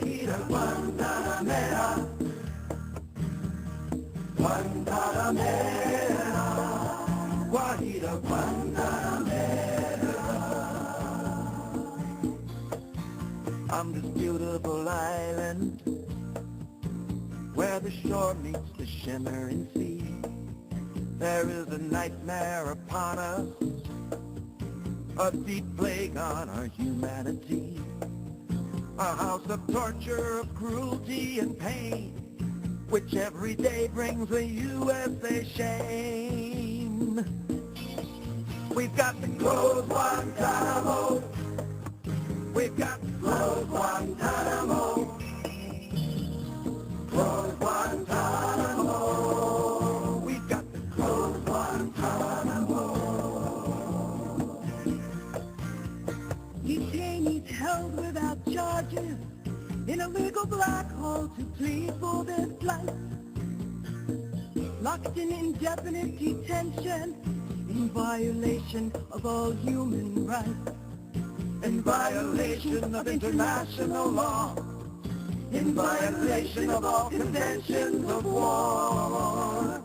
Guajira, Guantanamera, Guantanamera, Guajira, Guantanamera. On this beautiful island, where the shore meets the shimmering sea, there is a nightmare upon us, a deep plague on our humanity, a house of torture, of cruelty and pain, which every day brings the USA shame. We've got to close Guantanamo. We've got to close Guantanamo. Close Guantanamo. We've got to close Guantanamo. Detainees held without charges in a legal black hole to plead for their flight, locked in indefinite detention in violation of all human rights, In violation of international law, in violation of all conventions of war.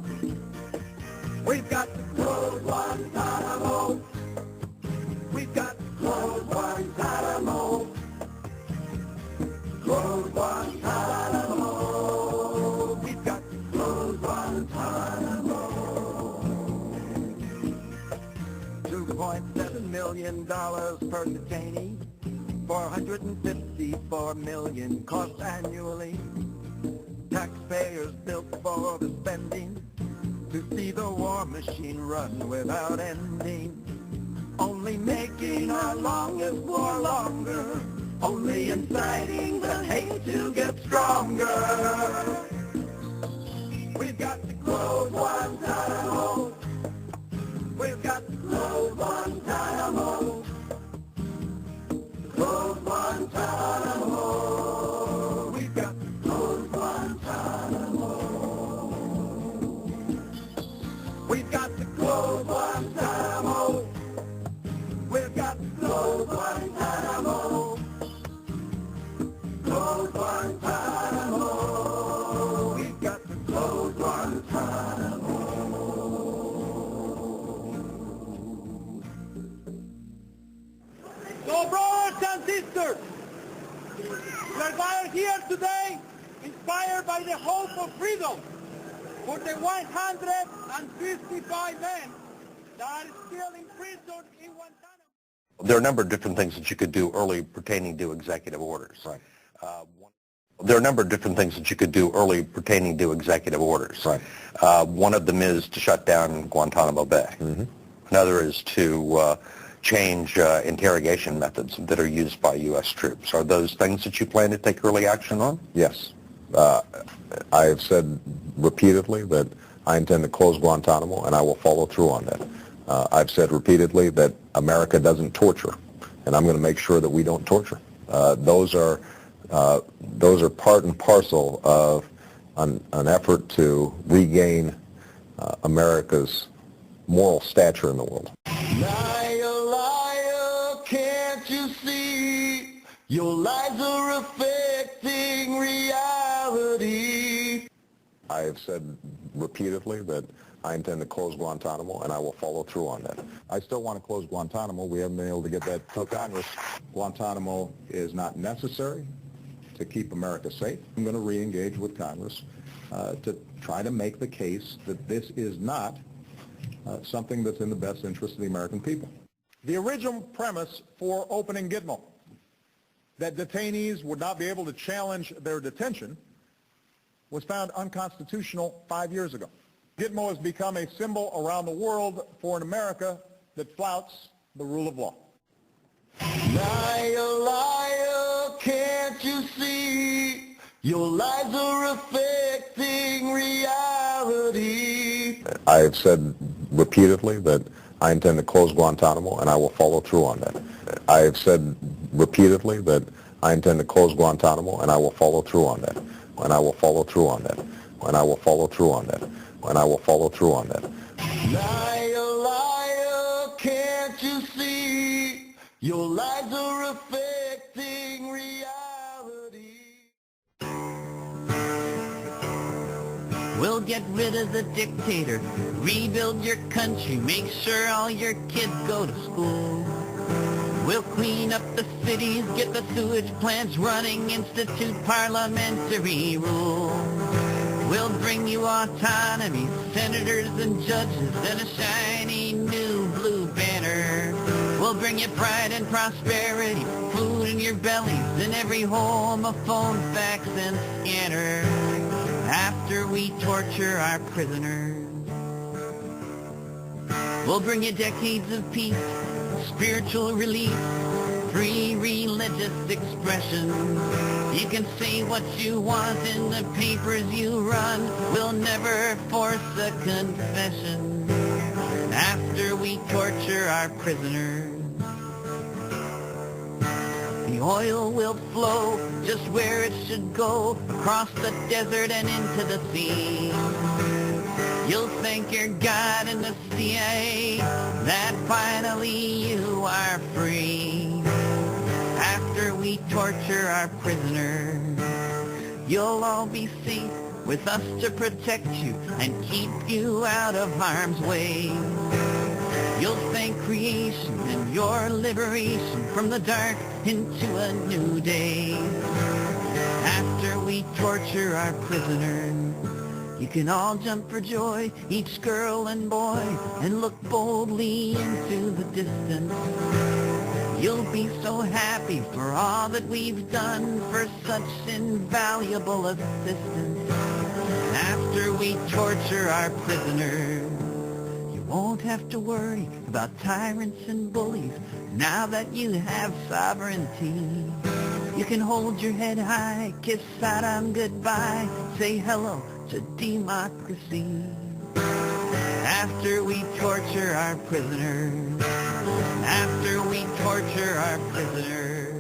We've got to close Guantanamo. We've got to close Guantanamo. Close Guantanamo. We've got to close Guantanamo. $2.7 million per detainee, $454 million cost annually. Taxpayers built for the spending to see the war machine run without ending, only making our longest war longer, only inciting the hate to get stronger. We've got to close Guantanamo. We've got to close Guantanamo. Close Guantanamo. We've got to close Guantanamo. We've got to close Guantanamo. We've got to close Guantanamo. Close Guantanamo. We've got to close Guantanamo. So brothers and sisters, we're gathered here today inspired by the hope of freedom for the 155 men that are still imprisoned in Guantanamo. There are a number of different things that you could do early pertaining to executive orders. Right. There are a number of different things that you could do early pertaining to executive orders. Right. One of them is to shut down Guantanamo Bay. Mm-hmm. Another is to change interrogation methods that are used by U.S. troops. Are those things that you plan to take early action on? Yes. I have said repeatedly that I intend to close Guantanamo, and I will follow through on that. I've said repeatedly that America doesn't torture, and I'm going to make sure that we don't torture. Those are part and parcel of an effort to regain America's moral stature in the world. Liar, liar, can't you see? Your lies are affecting reality. I have said repeatedly that I intend to close Guantanamo, and I will follow through on that. I still want to close Guantanamo. We haven't been able to get that through Congress. Guantanamo is not necessary to keep America safe. I'm going to re-engage with Congress to try to make the case that this is not something that's in the best interest of the American people. The original premise for opening Gitmo, that detainees would not be able to challenge their detention, was found unconstitutional 5 years ago. Gitmo has become a symbol around the world for an America that flouts the rule of law. Liar, liar, can't you see? Your lies are affecting reality. I have said repeatedly that I intend to close Guantanamo, and I will follow through on that. I have said repeatedly that I intend to close Guantanamo, and I will follow through on that. And I will follow through on that. And I will follow through on that. And I will follow through on that. Liar, liar, can't you see? Your lies are affecting reality. get rid of the dictator, rebuild your country, make sure all your kids go to school. We'll clean up the cities, get the sewage plants running, institute parliamentary rule. We'll bring you autonomy, senators and judges, and a shiny new blue banner. We'll bring you pride and prosperity, food in your bellies, in every home, a phone, fax, and scanner. After we torture our prisoners, we'll bring you decades of peace, spiritual relief, free religious expression. You can say what you want in the papers you run. We'll never force a confession. After we torture our prisoners, the oil will flow just where it should go, across the desert and into the sea. You'll thank your God and the CIA that finally you are free. After we torture our prisoners, you'll all be safe with us to protect you and keep you out of harm's way. You'll thank creation and your liberation from the dark into a new day. After we torture our prisoners, you can all jump for joy, each girl and boy, and look boldly into the distance. You'll be so happy for all that we've done for such invaluable assistance. After we torture our prisoners, you won't have to worry about tyrants and bullies now that you have sovereignty. You can hold your head high, kiss Saddam goodbye, say hello to democracy. After we torture our prisoners, after we torture our prisoners,